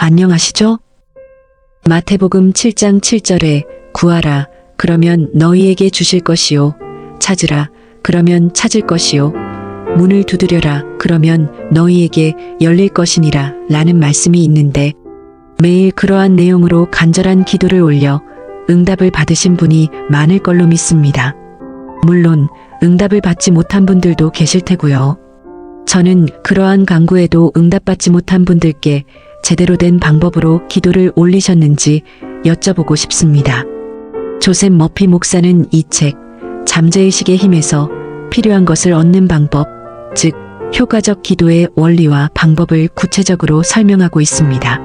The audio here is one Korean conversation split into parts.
안녕하시죠? 마태복음 7장 7절에 구하라, 그러면 너희에게 주실 것이요. 찾으라, 그러면 찾을 것이요. 문을 두드려라, 그러면 너희에게 열릴 것이니라 라는 말씀이 있는데, 매일 그러한 내용으로 간절한 기도를 올려 응답을 받으신 분이 많을 걸로 믿습니다. 물론 응답을 받지 못한 분들도 계실 테고요. 저는 그러한 간구에도 응답받지 못한 분들께 제대로 된 방법으로 기도를 올리셨는지 여쭤보고 싶습니다. 조셉 머피 목사는 이 책 잠재의식의 힘에서 필요한 것을 얻는 방법, 즉 효과적 기도의 원리와 방법을 구체적으로 설명하고 있습니다.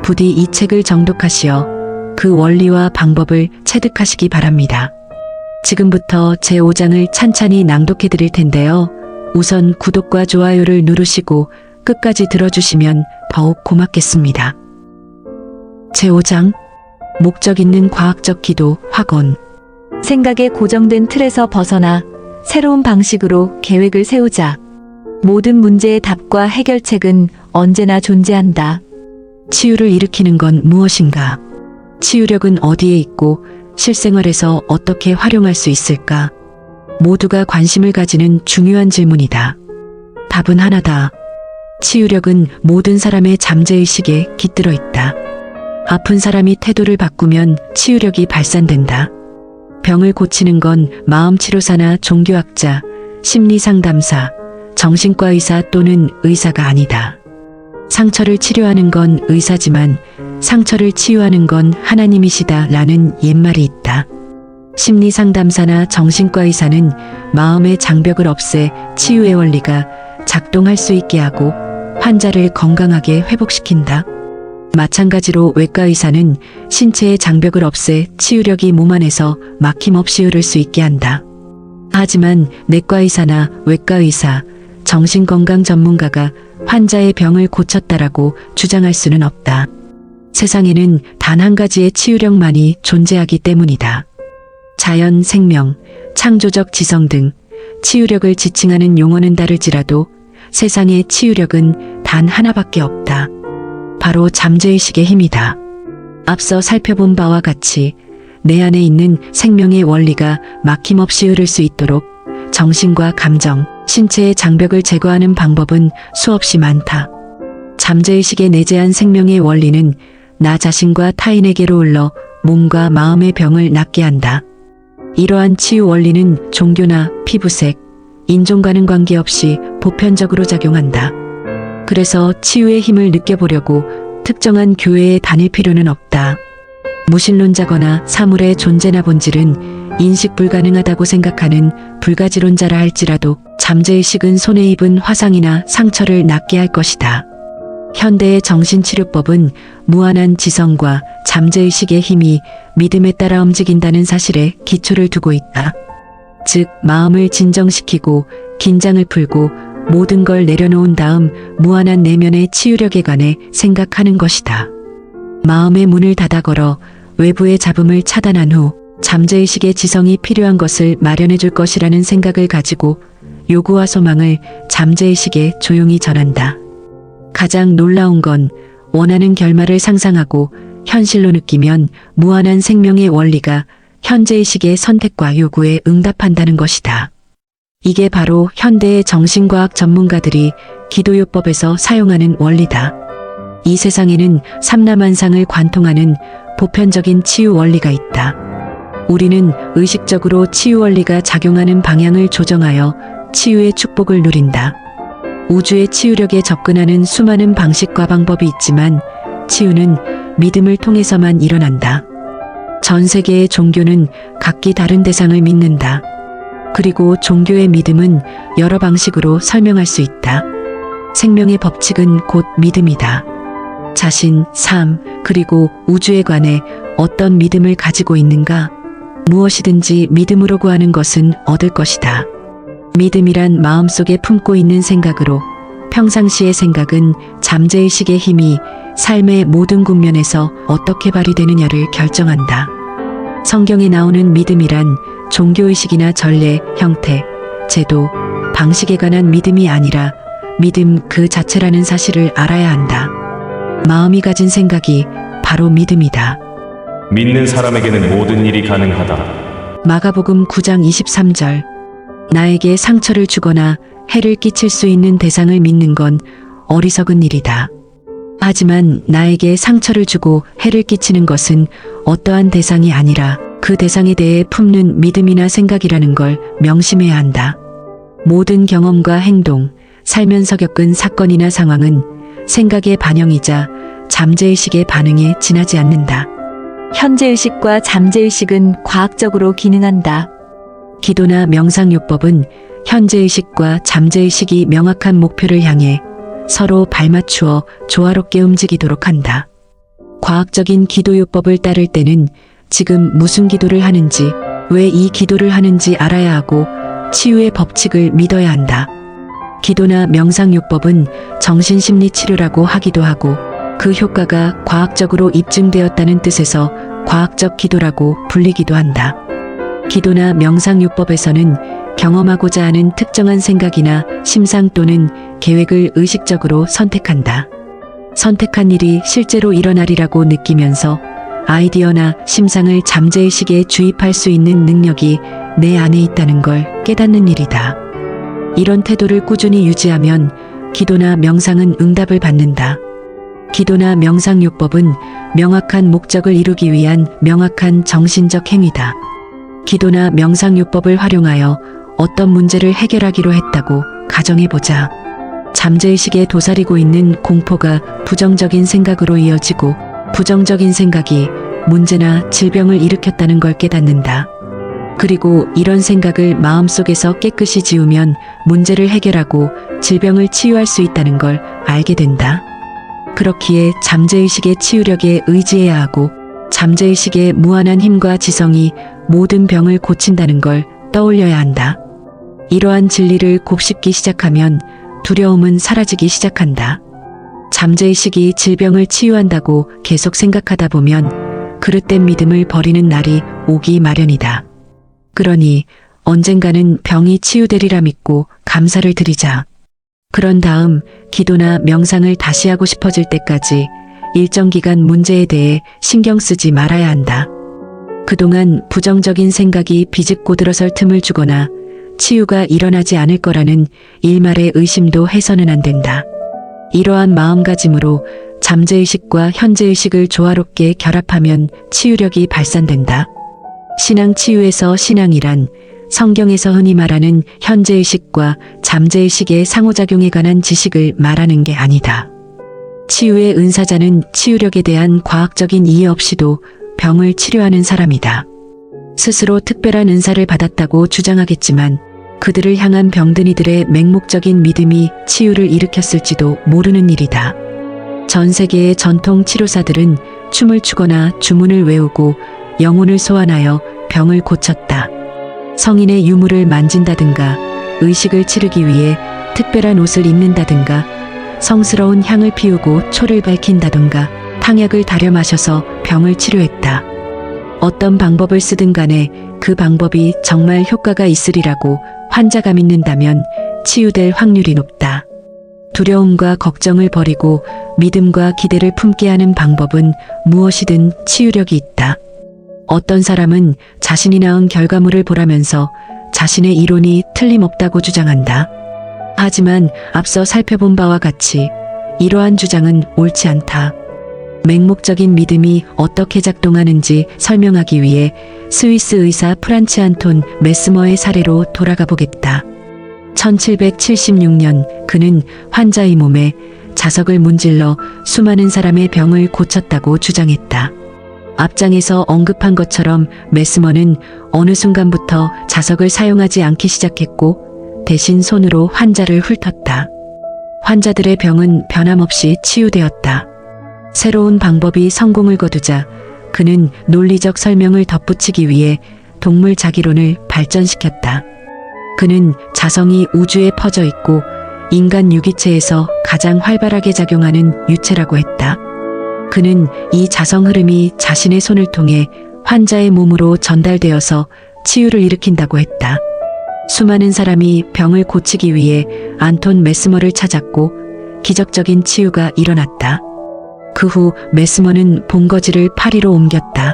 부디 이 책을 정독하시어 그 원리와 방법을 체득하시기 바랍니다. 지금부터 제5장을 찬찬히 낭독해 드릴 텐데요. 우선 구독과 좋아요를 누르시고 끝까지 들어주시면 더욱 고맙겠습니다. 제5장 목적 있는 과학적 기도 확언. 생각의 고정된 틀에서 벗어나 새로운 방식으로 계획을 세우자. 모든 문제의 답과 해결책은 언제나 존재한다. 치유를 일으키는 건 무엇인가? 치유력은 어디에 있고 실생활에서 어떻게 활용할 수 있을까? 모두가 관심을 가지는 중요한 질문이다. 답은 하나다. 치유력은 모든 사람의 잠재의식에 깃들어 있다. 아픈 사람이 태도를 바꾸면 치유력이 발산된다. 병을 고치는 건 마음치료사나 종교학자, 심리상담사, 정신과 의사 또는 의사가 아니다. 상처를 치료하는 건 의사지만 상처를 치유하는 건 하나님이시다 라는 옛말이 있다. 심리상담사나 정신과 의사는 마음의 장벽을 없애 치유의 원리가 작동할 수 있게 하고 환자를 건강하게 회복시킨다. 마찬가지로 외과 의사는 신체의 장벽을 없애 치유력이 몸 안에서 막힘없이 흐를 수 있게 한다. 하지만 내과 의사나 외과 의사, 정신건강 전문가가 환자의 병을 고쳤다라고 주장할 수는 없다. 세상에는 단 한 가지의 치유력만이 존재하기 때문이다. 자연, 생명, 창조적 지성 등 치유력을 지칭하는 용어는 다를지라도 세상의 치유력은 단 하나밖에 없다. 바로 잠재의식의 힘이다. 앞서 살펴본 바와 같이 내 안에 있는 생명의 원리가 막힘없이 흐를 수 있도록 정신과 감정, 신체의 장벽을 제거하는 방법은 수없이 많다. 잠재의식에 내재한 생명의 원리는 나 자신과 타인에게로 흘러 몸과 마음의 병을 낫게 한다. 이러한 치유 원리는 종교나 피부색, 인종과는 관계없이 보편적으로 작용한다. 그래서 치유의 힘을 느껴보려고 특정한 교회에 다닐 필요는 없다. 무신론자거나 사물의 존재나 본질은 인식 불가능하다고 생각하는 불가지론자라 할지라도 잠재의식은 손에 입은 화상이나 상처를 낫게 할 것이다. 현대의 정신치료법은 무한한 지성과 잠재의식의 힘이 믿음에 따라 움직인다는 사실에 기초를 두고 있다. 즉, 마음을 진정시키고 긴장을 풀고 모든 걸 내려놓은 다음 무한한 내면의 치유력에 관해 생각하는 것이다. 마음의 문을 닫아 걸어 외부의 잡음을 차단한 후 잠재의식의 지성이 필요한 것을 마련해 줄 것이라는 생각을 가지고 요구와 소망을 잠재의식에 조용히 전한다. 가장 놀라운 건 원하는 결말을 상상하고 현실로 느끼면 무한한 생명의 원리가 현재의식의 선택과 요구에 응답한다는 것이다. 이게 바로 현대의 정신과학 전문가들이 기도요법에서 사용하는 원리다. 이 세상에는 삼라만상을 관통하는 보편적인 치유 원리가 있다. 우리는 의식적으로 치유 원리가 작용하는 방향을 조정하여 치유의 축복을 누린다. 우주의 치유력에 접근하는 수많은 방식과 방법이 있지만 치유는 믿음을 통해서만 일어난다. 전 세계의 종교는 각기 다른 대상을 믿는다. 그리고 종교의 믿음은 여러 방식으로 설명할 수 있다. 생명의 법칙은 곧 믿음이다. 자신, 삶, 그리고 우주에 관해 어떤 믿음을 가지고 있는가? 무엇이든지 믿음으로 구하는 것은 얻을 것이다. 믿음이란 마음속에 품고 있는 생각으로 평상시의 생각은 잠재의식의 힘이 삶의 모든 국면에서 어떻게 발휘되느냐를 결정한다. 성경에 나오는 믿음이란 종교의식이나 전례, 형태, 제도, 방식에 관한 믿음이 아니라 믿음 그 자체라는 사실을 알아야 한다. 마음이 가진 생각이 바로 믿음이다. 믿는 사람에게는 모든 일이 가능하다. 마가복음 9장 23절. 나에게 상처를 주거나 해를 끼칠 수 있는 대상을 믿는 건 어리석은 일이다. 하지만 나에게 상처를 주고 해를 끼치는 것은 어떠한 대상이 아니라 그 대상에 대해 품는 믿음이나 생각이라는 걸 명심해야 한다. 모든 경험과 행동, 살면서 겪은 사건이나 상황은 생각의 반영이자 잠재의식의 반응에 지나지 않는다. 현재의식과 잠재의식은 과학적으로 기능한다. 기도나 명상요법은 현재의식과 잠재의식이 명확한 목표를 향해 서로 발맞추어 조화롭게 움직이도록 한다. 과학적인 기도요법을 따를 때는 지금 무슨 기도를 하는지, 왜 이 기도를 하는지 알아야 하고 치유의 법칙을 믿어야 한다. 기도나 명상요법은 정신심리치료라고 하기도 하고 그 효과가 과학적으로 입증되었다는 뜻에서 과학적 기도라고 불리기도 한다. 기도나 명상요법에서는 경험하고자 하는 특정한 생각이나 심상 또는 계획을 의식적으로 선택한다. 선택한 일이 실제로 일어나리라고 느끼면서 아이디어나 심상을 잠재의식에 주입할 수 있는 능력이 내 안에 있다는 걸 깨닫는 일이다. 이런 태도를 꾸준히 유지하면 기도나 명상은 응답을 받는다. 기도나 명상요법은 명확한 목적을 이루기 위한 명확한 정신적 행위다. 기도나 명상요법을 활용하여 어떤 문제를 해결하기로 했다고 가정해보자. 잠재의식에 도사리고 있는 공포가 부정적인 생각으로 이어지고 부정적인 생각이 문제나 질병을 일으켰다는 걸 깨닫는다. 그리고 이런 생각을 마음속에서 깨끗이 지우면 문제를 해결하고 질병을 치유할 수 있다는 걸 알게 된다. 그렇기에 잠재의식의 치유력에 의지해야 하고 잠재의식의 무한한 힘과 지성이 모든 병을 고친다는 걸 떠올려야 한다. 이러한 진리를 곱씹기 시작하면 두려움은 사라지기 시작한다. 잠재의식이 질병을 치유한다고 계속 생각하다 보면 그릇된 믿음을 버리는 날이 오기 마련이다. 그러니 언젠가는 병이 치유되리라 믿고 감사를 드리자. 그런 다음 기도나 명상을 다시 하고 싶어질 때까지 일정 기간 문제에 대해 신경 쓰지 말아야 한다. 그동안 부정적인 생각이 비집고 들어설 틈을 주거나 치유가 일어나지 않을 거라는 일말의 의심도 해서는 안 된다. 이러한 마음가짐으로 잠재의식과 현재의식을 조화롭게 결합하면 치유력이 발산된다. 신앙 치유에서 신앙이란 성경에서 흔히 말하는 현재의식과 잠재의식의 상호작용에 관한 지식을 말하는 게 아니다. 치유의 은사자는 치유력에 대한 과학적인 이해 없이도 병을 치료하는 사람이다. 스스로 특별한 은사를 받았다고 주장하겠지만 그들을 향한 병든이들의 맹목적인 믿음이 치유를 일으켰을지도 모르는 일이다. 전 세계의 전통 치료사들은 춤을 추거나 주문을 외우고 영혼을 소환하여 병을 고쳤다. 성인의 유물을 만진다든가 의식을 치르기 위해 특별한 옷을 입는다든가 성스러운 향을 피우고 초를 밝힌다든가 탕약을 달여 마셔서 병을 치료했다. 어떤 방법을 쓰든 간에 그 방법이 정말 효과가 있으리라고 환자가 믿는다면 치유될 확률이 높다. 두려움과 걱정을 버리고 믿음과 기대를 품게 하는 방법은 무엇이든 치유력이 있다. 어떤 사람은 자신이 낳은 결과물을 보라면서 자신의 이론이 틀림없다고 주장한다. 하지만 앞서 살펴본 바와 같이 이러한 주장은 옳지 않다. 맹목적인 믿음이 어떻게 작동하는지 설명하기 위해 스위스 의사 프란츠 안톤 메스머의 사례로 돌아가 보겠다. 1776년 그는 환자의 몸에 자석을 문질러 수많은 사람의 병을 고쳤다고 주장했다. 앞장에서 언급한 것처럼 메스머는 어느 순간부터 자석을 사용하지 않기 시작했고 대신 손으로 환자를 훑었다. 환자들의 병은 변함없이 치유되었다. 새로운 방법이 성공을 거두자 그는 논리적 설명을 덧붙이기 위해 동물 자기론을 발전시켰다. 그는 자성이 우주에 퍼져 있고 인간 유기체에서 가장 활발하게 작용하는 유체라고 했다. 그는 이 자성 흐름이 자신의 손을 통해 환자의 몸으로 전달되어서 치유를 일으킨다고 했다. 수많은 사람이 병을 고치기 위해 안톤 메스머를 찾았고 기적적인 치유가 일어났다. 그 그 후 메스머는 본거지를 파리로 옮겼다.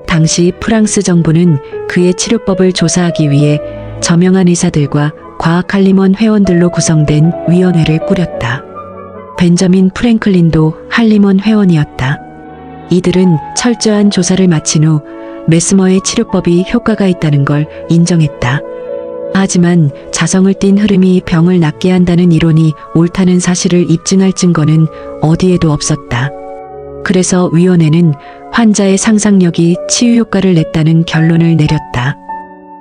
당시 프랑스 정부는 그의 치료법을 조사하기 위해 저명한 의사들과 과학 할리먼 회원들로 구성된 위원회를 꾸렸다. 벤저민 프랭클린도 할리먼 회원이었다. 이들은 철저한 조사를 마친 후 메스머의 치료법이 효과가 있다는 걸 인정했다. 하지만 자성을 띤 흐름이 병을 낫게 한다는 이론이 옳다는 사실을 입증할 증거는 어디에도 없었다. 그래서 위원회는 환자의 상상력이 치유 효과를 냈다는 결론을 내렸다.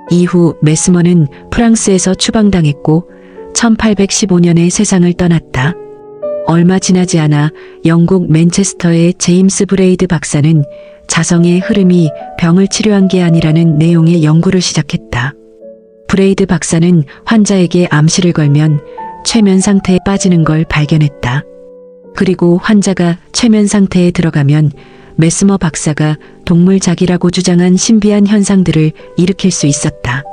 이후 메스머는 프랑스에서 추방당했고 1815년에 세상을 떠났다. 얼마 지나지 않아 영국 맨체스터의 제임스 브레이드 박사는 자성의 흐름이 병을 치료한 게 아니라는 내용의 연구를 시작했다. 브레이드 박사는 환자에게 암시를 걸면 최면 상태에 빠지는 걸 발견했다. 그리고 환자가 최면 상태에 들어가면 메스머 박사가 동물작이라고 주장한 신비한 현상들을 일으킬 수 있었다.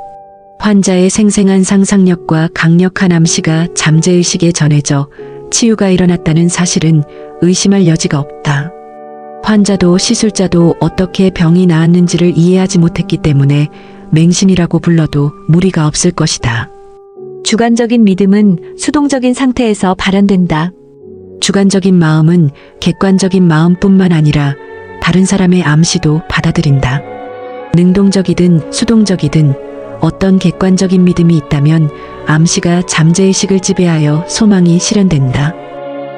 환자의 생생한 상상력과 강력한 암시가 잠재의식에 전해져 치유가 일어났다는 사실은 의심할 여지가 없다. 환자도 시술자도 어떻게 병이 나았는지를 이해하지 못했기 때문에 맹신이라고 불러도 무리가 없을 것이다. 주관적인 믿음은 수동적인 상태에서 발현된다. 주관적인 마음은 객관적인 마음뿐만 아니라 다른 사람의 암시도 받아들인다. 능동적이든 수동적이든 어떤 객관적인 믿음이 있다면 암시가 잠재의식을 지배하여 소망이 실현된다.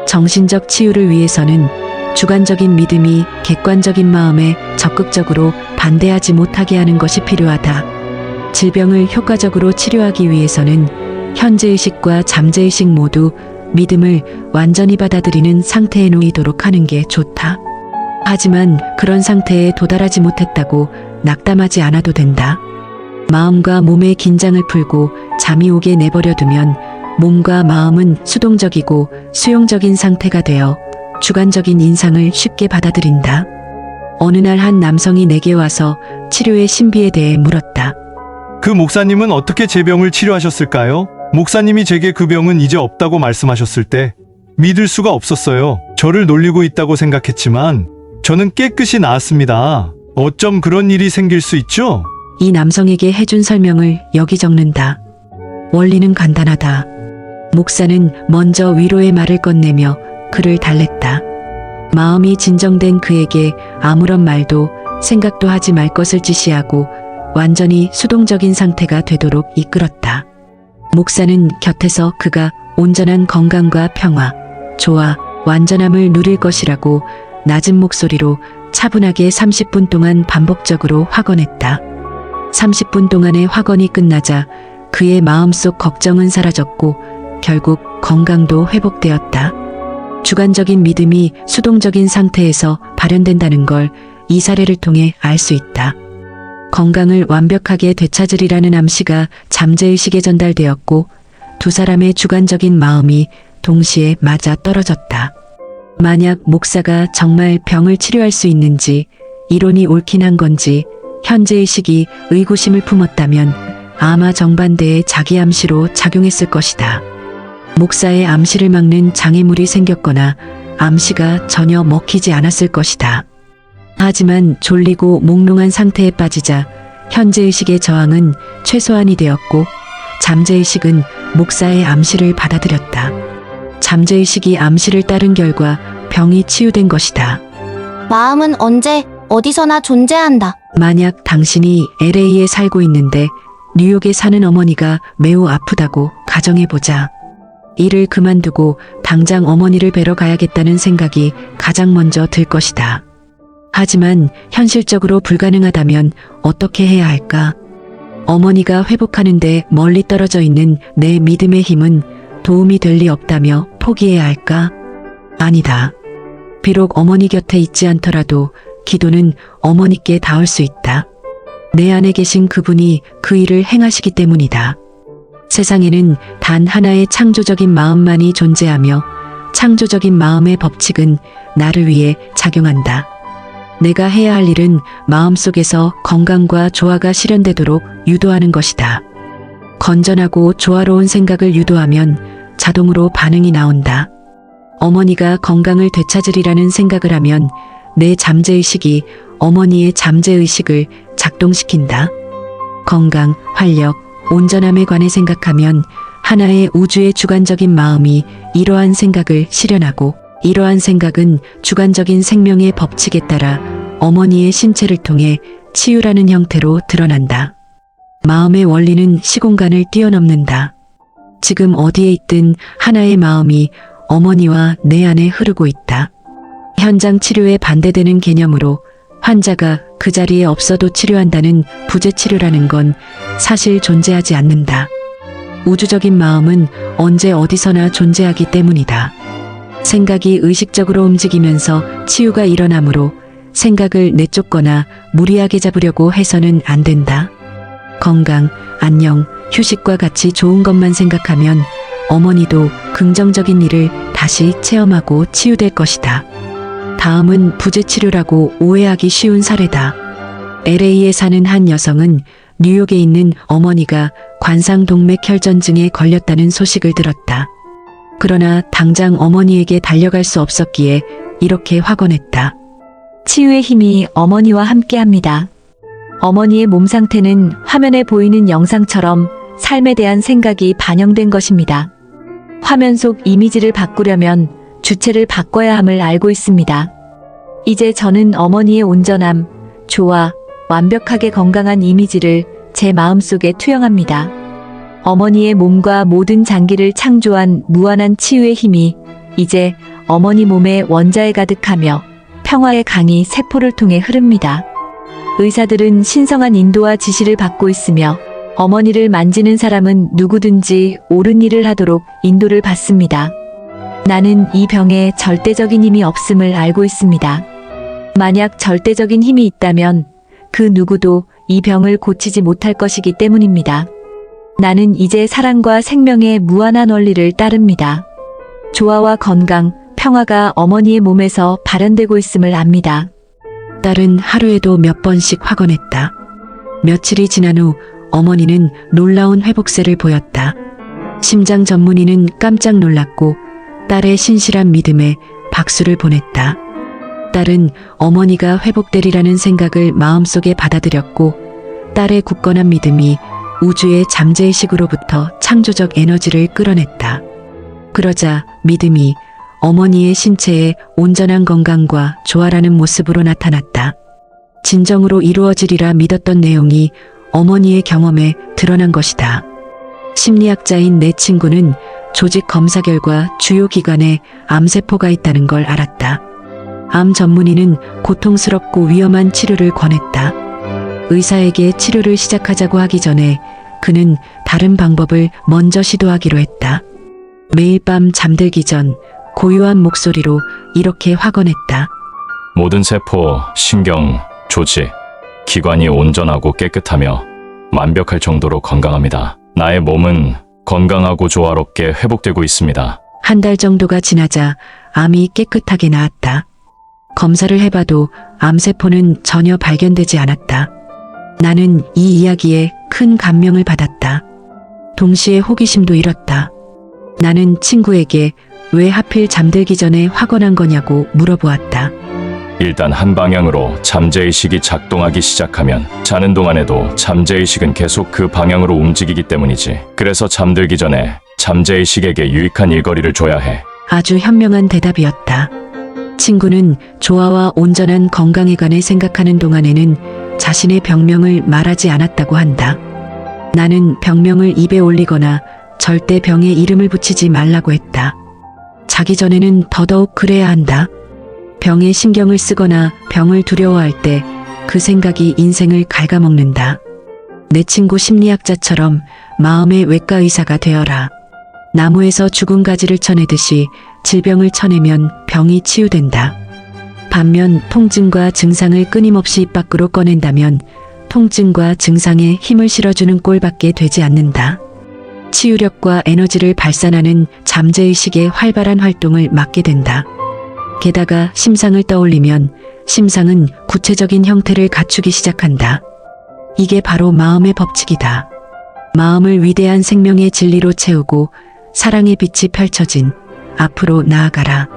정신적 치유를 위해서는 주관적인 믿음이 객관적인 마음에 적극적으로 반대하지 못하게 하는 것이 필요하다. 질병을 효과적으로 치료하기 위해서는 현재의식과 잠재의식 모두 믿음을 완전히 받아들이는 상태에 놓이도록 하는 게 좋다. 하지만 그런 상태에 도달하지 못했다고 낙담하지 않아도 된다. 마음과 몸의 긴장을 풀고 잠이 오게 내버려 두면 몸과 마음은 수동적이고 수용적인 상태가 되어 주관적인 인상을 쉽게 받아들인다. 어느 날 한 남성이 내게 와서 치료의 신비에 대해 물었다. 그 목사님은 어떻게 제 병을 치료하셨을까요? 목사님이 제게 그 병은 이제 없다고 말씀하셨을 때 믿을 수가 없었어요. 저를 놀리고 있다고 생각했지만 저는 깨끗이 나았습니다. 어쩜 그런 일이 생길 수 있죠? 이 남성에게 해준 설명을 여기 적는다. 원리는 간단하다. 목사는 먼저 위로의 말을 건네며 그를 달랬다. 마음이 진정된 그에게 아무런 말도 생각도 하지 말 것을 지시하고 완전히 수동적인 상태가 되도록 이끌었다. 목사는 곁에서 그가 온전한 건강과 평화, 조화, 완전함을 누릴 것이라고 낮은 목소리로 차분하게 30분 동안 반복적으로 확언했다. 30분 동안의 확언이 끝나자 그의 마음속 걱정은 사라졌고 결국 건강도 회복되었다. 주관적인 믿음이 수동적인 상태에서 발현된다는 걸 이 사례를 통해 알 수 있다. 건강을 완벽하게 되찾으리라는 암시가 잠재의식에 전달되었고 두 사람의 주관적인 마음이 동시에 맞아 떨어졌다. 만약 목사가 정말 병을 치료할 수 있는지 이론이 옳긴 한 건지 현재의식이 의구심을 품었다면 아마 정반대의 자기 암시로 작용했을 것이다. 목사의 암시를 막는 장애물이 생겼거나 암시가 전혀 먹히지 않았을 것이다. 하지만 졸리고 몽롱한 상태에 빠지자 현재의식의 저항은 최소한이 되었고 잠재의식은 목사의 암시를 받아들였다. 잠재의식이 암시를 따른 결과 병이 치유된 것이다. 마음은 언제 어디서나 존재한다. 만약 당신이 LA에 살고 있는데 뉴욕에 사는 어머니가 매우 아프다고 가정해보자. 일을 그만두고 당장 어머니를 뵈러 가야겠다는 생각이 가장 먼저 들 것이다. 하지만 현실적으로 불가능하다면 어떻게 해야 할까? 어머니가 회복하는데 멀리 떨어져 있는 내 믿음의 힘은 도움이 될 리 없다며 포기해야 할까? 아니다. 비록 어머니 곁에 있지 않더라도 기도는 어머니께 닿을 수 있다. 내 안에 계신 그분이 그 일을 행하시기 때문이다. 세상에는 단 하나의 창조적인 마음만이 존재하며 창조적인 마음의 법칙은 나를 위해 작용한다. 내가 해야 할 일은 마음속에서 건강과 조화가 실현되도록 유도하는 것이다. 건전하고 조화로운 생각을 유도하면 자동으로 반응이 나온다. 어머니가 건강을 되찾으리라는 생각을 하면 내 잠재의식이 어머니의 잠재의식을 작동시킨다. 건강, 활력, 온전함에 관해 생각하면 하나의 우주의 주관적인 마음이 이러한 생각을 실현하고 이러한 생각은 주관적인 생명의 법칙에 따라 어머니의 신체를 통해 치유라는 형태로 드러난다. 마음의 원리는 시공간을 뛰어넘는다. 지금 어디에 있든 하나의 마음이 어머니와 내 안에 흐르고 있다. 현장 치료에 반대되는 개념으로 환자가 그 자리에 없어도 치료한다는 부재 치료라는 건 사실 존재하지 않는다. 우주적인 마음은 언제 어디서나 존재하기 때문이다. 생각이 의식적으로 움직이면서 치유가 일어나므로 생각을 내쫓거나 무리하게 잡으려고 해서는 안 된다. 건강, 안녕, 휴식과 같이 좋은 것만 생각하면 어머니도 긍정적인 일을 다시 체험하고 치유될 것이다. 다음은 부재치료라고 오해하기 쉬운 사례다. LA에 사는 한 여성은 뉴욕에 있는 어머니가 관상동맥혈전증에 걸렸다는 소식을 들었다. 그러나 당장 어머니에게 달려갈 수 없었기에 이렇게 확언했다. 치유의 힘이 어머니와 함께합니다. 어머니의 몸 상태는 화면에 보이는 영상처럼 삶에 대한 생각이 반영된 것입니다. 화면 속 이미지를 바꾸려면 주체를 바꿔야 함을 알고 있습니다. 이제 저는 어머니의 온전함, 조화, 완벽하게 건강한 이미지를 제 마음속에 투영합니다. 어머니의 몸과 모든 장기를 창조한 무한한 치유의 힘이 이제 어머니 몸의 원자에 가득하며 평화의 강이 세포를 통해 흐릅니다. 의사들은 신성한 인도와 지시를 받고 있으며 어머니를 만지는 사람은 누구든지 옳은 일을 하도록 인도를 받습니다. 나는 이 병에 절대적인 힘이 없음을 알고 있습니다. 만약 절대적인 힘이 있다면 그 누구도 이 병을 고치지 못할 것이기 때문입니다. 나는 이제 사랑과 생명의 무한한 원리를 따릅니다. 조화와 건강, 평화가 어머니의 몸에서 발현되고 있음을 압니다. 딸은 하루에도 몇 번씩 확언했다. 며칠이 지난 후 어머니는 놀라운 회복세를 보였다. 심장 전문의는 깜짝 놀랐고 딸의 신실한 믿음에 박수를 보냈다. 딸은 어머니가 회복되리라는 생각을 마음속에 받아들였고 딸의 굳건한 믿음이 우주의 잠재의식으로부터 창조적 에너지를 끌어냈다. 그러자 믿음이 어머니의 신체에 온전한 건강과 조화라는 모습으로 나타났다. 진정으로 이루어지리라 믿었던 내용이 어머니의 경험에 드러난 것이다. 심리학자인 내 친구는 조직 검사 결과 주요 기관에 암세포가 있다는 걸 알았다. 암 전문의는 고통스럽고 위험한 치료를 권했다. 의사에게 치료를 시작하자고 하기 전에 그는 다른 방법을 먼저 시도하기로 했다. 매일 밤 잠들기 전 고요한 목소리로 이렇게 확언했다. 모든 세포, 신경, 조직, 기관이 온전하고 깨끗하며 완벽할 정도로 건강합니다. 나의 몸은 건강하고 조화롭게 회복되고 있습니다. 한 달 정도가 지나자 암이 깨끗하게 나았다. 검사를 해봐도 암세포는 전혀 발견되지 않았다. 나는 이 이야기에 큰 감명을 받았다. 동시에 호기심도 잃었다. 나는 친구에게 왜 하필 잠들기 전에 확언한 거냐고 물어보았다. 일단 한 방향으로 잠재의식이 작동하기 시작하면 자는 동안에도 잠재의식은 계속 그 방향으로 움직이기 때문이지. 그래서 잠들기 전에 잠재의식에게 유익한 일거리를 줘야 해. 아주 현명한 대답이었다. 친구는 조화와 온전한 건강에 관해 생각하는 동안에는 자신의 병명을 말하지 않았다고 한다. 나는 병명을 입에 올리거나 절대 병에 이름을 붙이지 말라고 했다. 자기 전에는 더더욱 그래야 한다. 병에 신경을 쓰거나 병을 두려워할 때 그 생각이 인생을 갉아먹는다. 내 친구 심리학자처럼 마음의 외과 의사가 되어라. 나무에서 죽은 가지를 쳐내듯이 질병을 쳐내면 병이 치유된다. 반면 통증과 증상을 끊임없이 입 밖으로 꺼낸다면 통증과 증상에 힘을 실어주는 꼴밖에 되지 않는다. 치유력과 에너지를 발산하는 잠재의식의 활발한 활동을 막게 된다. 게다가 심상을 떠올리면 심상은 구체적인 형태를 갖추기 시작한다. 이게 바로 마음의 법칙이다. 마음을 위대한 생명의 진리로 채우고 사랑의 빛이 펼쳐진 앞으로 나아가라.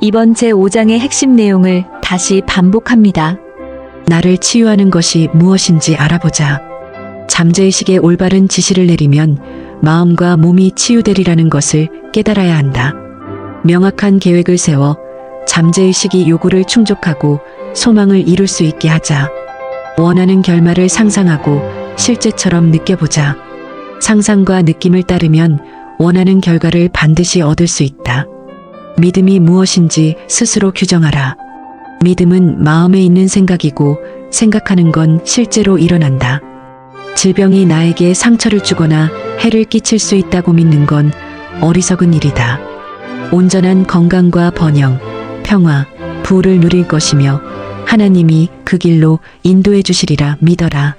이번 제5장의 핵심 내용을 다시 반복합니다. 나를 치유하는 것이 무엇인지 알아보자. 잠재의식에 올바른 지시를 내리면 마음과 몸이 치유되리라는 것을 깨달아야 한다. 명확한 계획을 세워 잠재의식이 요구를 충족하고 소망을 이룰 수 있게 하자. 원하는 결말을 상상하고 실제처럼 느껴보자. 상상과 느낌을 따르면 원하는 결과를 반드시 얻을 수 있다. 믿음이 무엇인지 스스로 규정하라. 믿음은 마음에 있는 생각이고 생각하는 건 실제로 일어난다. 질병이 나에게 상처를 주거나 해를 끼칠 수 있다고 믿는 건 어리석은 일이다. 온전한 건강과 번영, 평화, 부를 누릴 것이며 하나님이 그 길로 인도해 주시리라 믿어라.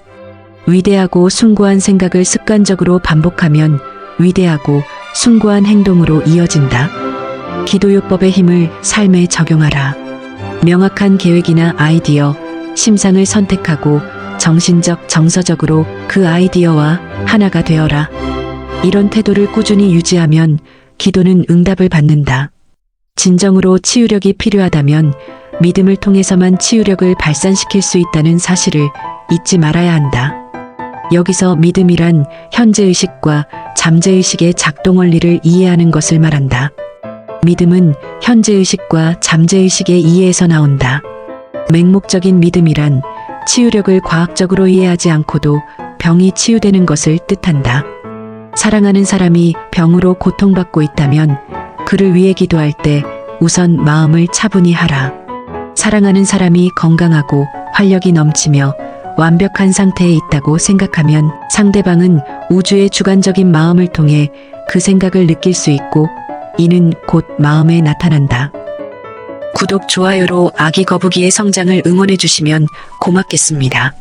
위대하고 숭고한 생각을 습관적으로 반복하면 위대하고 숭고한 행동으로 이어진다. 기도요법의 힘을 삶에 적용하라. 명확한 계획이나 아이디어, 심상을 선택하고 정신적, 정서적으로 그 아이디어와 하나가 되어라. 이런 태도를 꾸준히 유지하면 기도는 응답을 받는다. 진정으로 치유력이 필요하다면 믿음을 통해서만 치유력을 발산시킬 수 있다는 사실을 잊지 말아야 한다. 여기서 믿음이란 현재의식과 잠재의식의 작동 원리를 이해하는 것을 말한다. 믿음은 현재의식과 잠재의식의 이해에서 나온다. 맹목적인 믿음이란 치유력을 과학적으로 이해하지 않고도 병이 치유되는 것을 뜻한다. 사랑하는 사람이 병으로 고통받고 있다면 그를 위해 기도할 때 우선 마음을 차분히 하라. 사랑하는 사람이 건강하고 활력이 넘치며 완벽한 상태에 있다고 생각하면 상대방은 우주의 주관적인 마음을 통해 그 생각을 느낄 수 있고 이는 곧 마음에 나타난다. 구독, 좋아요로 아기 거북이의 성장을 응원해 주시면 고맙겠습니다.